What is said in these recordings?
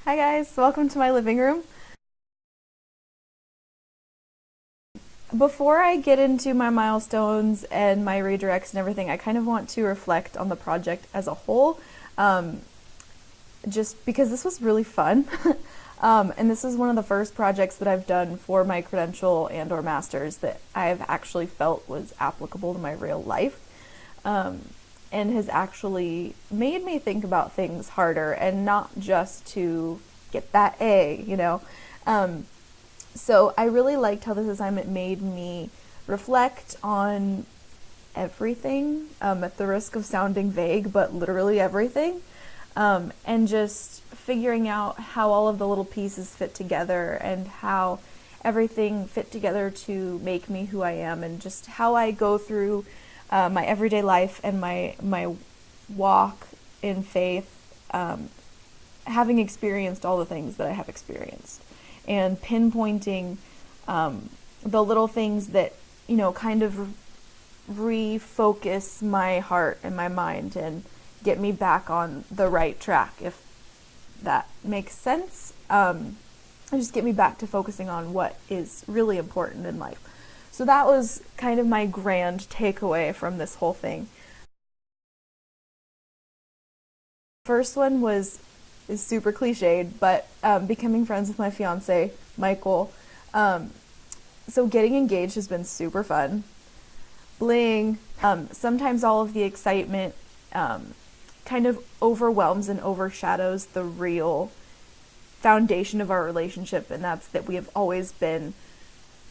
Hi guys, welcome to my living room. Before I get into my milestones and my redirects and everything, I kind of want to reflect on the project as a whole, just because this was really fun. And this is one of the first projects that I've done for my credential and or master's that I've actually felt was applicable to my real life. And has actually made me think about things harder and not just to get that A. So I really liked how this assignment made me reflect on everything, at the risk of sounding vague, but literally everything, and just figuring out how all of the little pieces fit together and how everything fit together to make me who I am, and just how I go through my everyday life and my walk in faith, having experienced all the things that I have experienced, and pinpointing the little things that kind of refocus my heart and my mind and get me back on the right track, if that makes sense. And just get me back to focusing on what is really important in life. So that was kind of my grand takeaway from this whole thing. First one is super cliched, but becoming friends with my fiance, Michael. So getting engaged has been super fun. Bling. Sometimes all of the excitement kind of overwhelms and overshadows the real foundation of our relationship, and that's that we have always been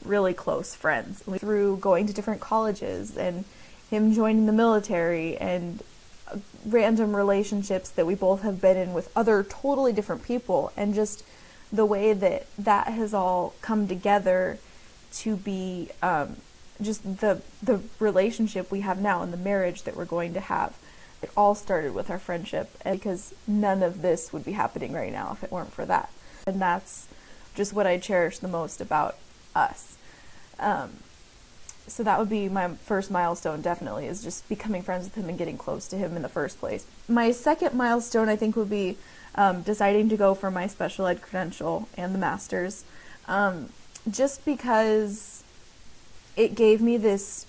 really close friends through going to different colleges and him joining the military and random relationships that we both have been in with other totally different people, and just the way that has all come together to be just the relationship we have now and the marriage that we're going to have. It all started with our friendship, because none of this would be happening right now if it weren't for that. And that's just what I cherish the most about us. So that would be my first milestone, definitely, is just becoming friends with him and getting close to him in the first place. My second milestone, I think, would be deciding to go for my special ed credential and the master's, just because it gave me this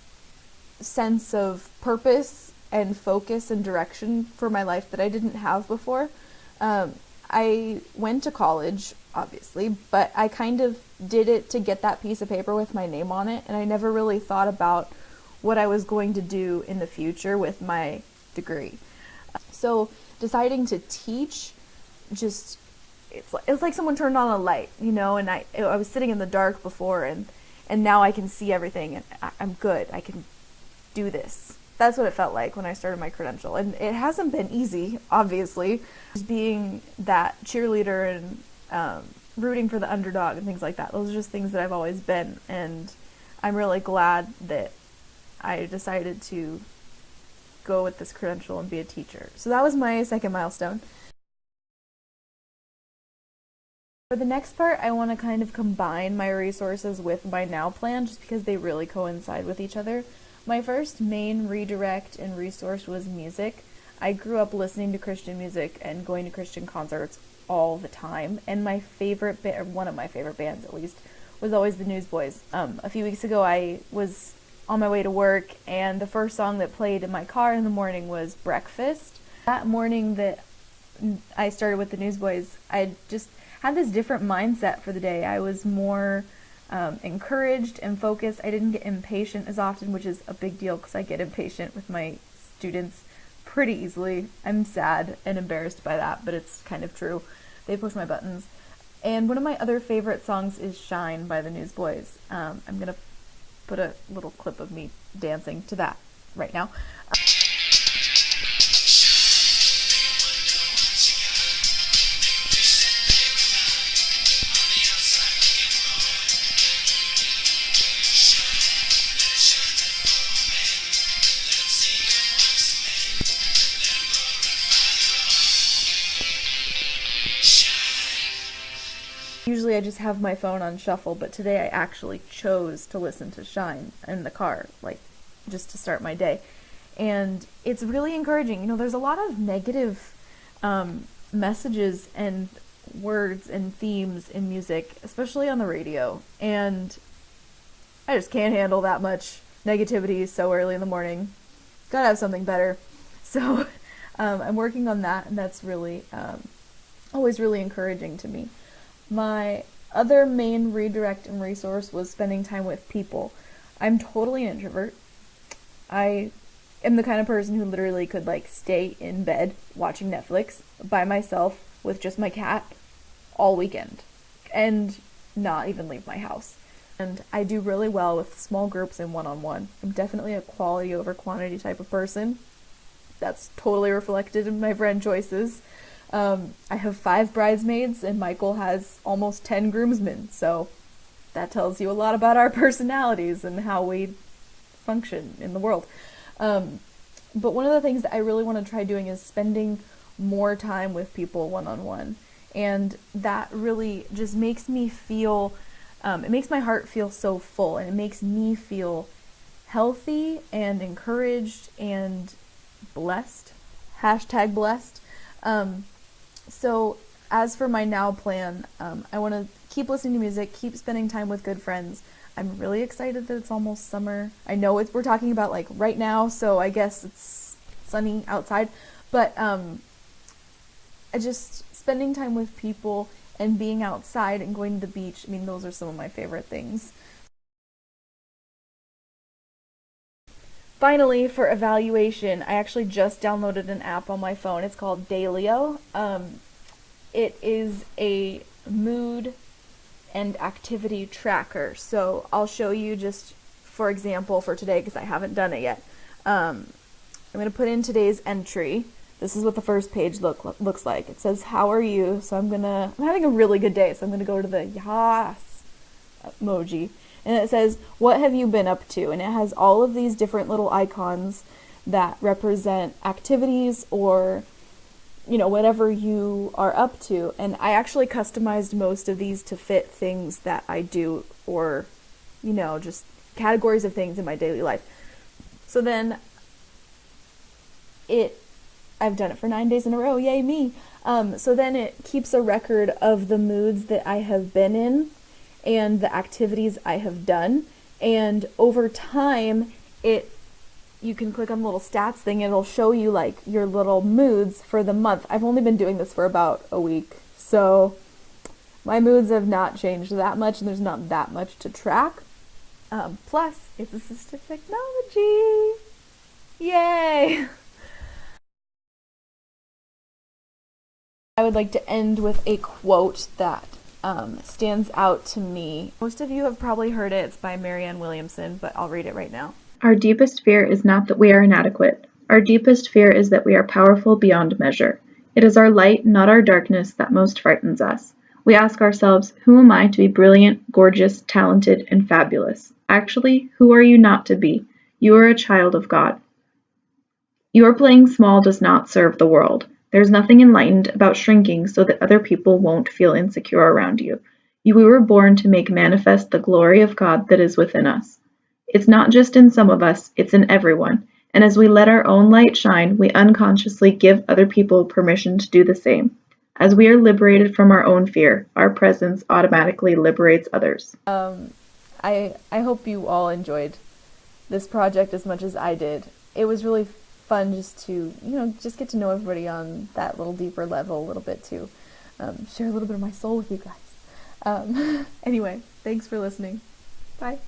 sense of purpose and focus and direction for my life that I didn't have before. I went to college, obviously, but I kind of did it to get that piece of paper with my name on it, and I never really thought about what I was going to do in the future with my degree. So deciding to teach, just it's like someone turned on a light, and I was sitting in the dark before, and now I can see everything, and I'm good. I can do this. That's what it felt like when I started my credential. And it hasn't been easy, obviously. Just being that cheerleader and rooting for the underdog and things like that. Those are just things that I've always been. And I'm really glad that I decided to go with this credential and be a teacher. So that was my second milestone. For the next part, I want to kind of combine my resources with my now plan, just because they really coincide with each other. My first main redirect and resource was music. I grew up listening to Christian music and going to Christian concerts all the time, and my favorite or one of my favorite bands at least, was always the Newsboys. A few weeks ago I was on my way to work, and the first song that played in my car in the morning was Breakfast. That morning that I started with the Newsboys, I just had this different mindset for the day. I was more encouraged and focused. I didn't get impatient as often, which is a big deal because I get impatient with my students pretty easily. I'm sad and embarrassed by that, but it's kind of true. They push my buttons. And one of my other favorite songs is Shine by the Newsboys. I'm going to put a little clip of me dancing to that right now. Usually I just have my phone on shuffle, but today I actually chose to listen to Shine in the car, just to start my day. And it's really encouraging. There's a lot of negative messages and words and themes in music, especially on the radio, and I just can't handle that much negativity so early in the morning. Gotta have something better. So I'm working on that, and that's really always really encouraging to me. My other main redirect and resource was spending time with people. I'm totally an introvert. I am the kind of person who literally could stay in bed watching Netflix by myself with just my cat all weekend and not even leave my house. And I do really well with small groups and one-on-one. I'm definitely a quality over quantity type of person. That's totally reflected in my friend choices. I have 5 bridesmaids and Michael has almost 10 groomsmen, so that tells you a lot about our personalities and how we function in the world. But one of the things that I really want to try doing is spending more time with people one-on-one. And that really just makes me feel, it makes my heart feel so full, and it makes me feel healthy and encouraged and blessed. Hashtag blessed. So as for my now plan, I want to keep listening to music, keep spending time with good friends. I'm really excited that it's almost summer. I know we're talking about right now, so I guess it's sunny outside, but I just spending time with people and being outside and going to the beach, I mean, those are some of my favorite things. Finally, for evaluation, I actually just downloaded an app on my phone. It's called Dailyo. It is a mood and activity tracker. So I'll show you just, for example, for today, because I haven't done it yet. I'm going to put in today's entry. This is what the first page looks like. It says, how are you? So I'm having a really good day, so I'm going to go to the yas emoji. And it says, what have you been up to? And it has all of these different little icons that represent activities or, whatever you are up to. And I actually customized most of these to fit things that I do or, just categories of things in my daily life. So then I've done it for 9 days in a row. Yay, me. So then it keeps a record of the moods that I have been in and the activities I have done. And over time, you can click on the little stats thing, and it'll show you your little moods for the month. I've only been doing this for about a week, so my moods have not changed that much, and there's not that much to track. Plus, it's assistive technology. Yay! I would like to end with a quote that stands out to me. Most of you have probably heard it. It's by Marianne Williamson, but I'll read it right now. Our deepest fear is not that we are inadequate. Our deepest fear is that we are powerful beyond measure. It is our light, not our darkness, that most frightens us. We ask ourselves, who am I to be brilliant, gorgeous, talented, and fabulous? Actually, who are you not to be? You are a child of God. Your playing small does not serve the world. There's nothing enlightened about shrinking so that other people won't feel insecure around you. We were born to make manifest the glory of God that is within us. It's not just in some of us, it's in everyone. And as we let our own light shine, we unconsciously give other people permission to do the same. As we are liberated from our own fear, our presence automatically liberates others. I hope you all enjoyed this project as much as I did. It was really fun just to, just get to know everybody on that little deeper level a little bit too. Share a little bit of my soul with you guys. Anyway, thanks for listening. Bye.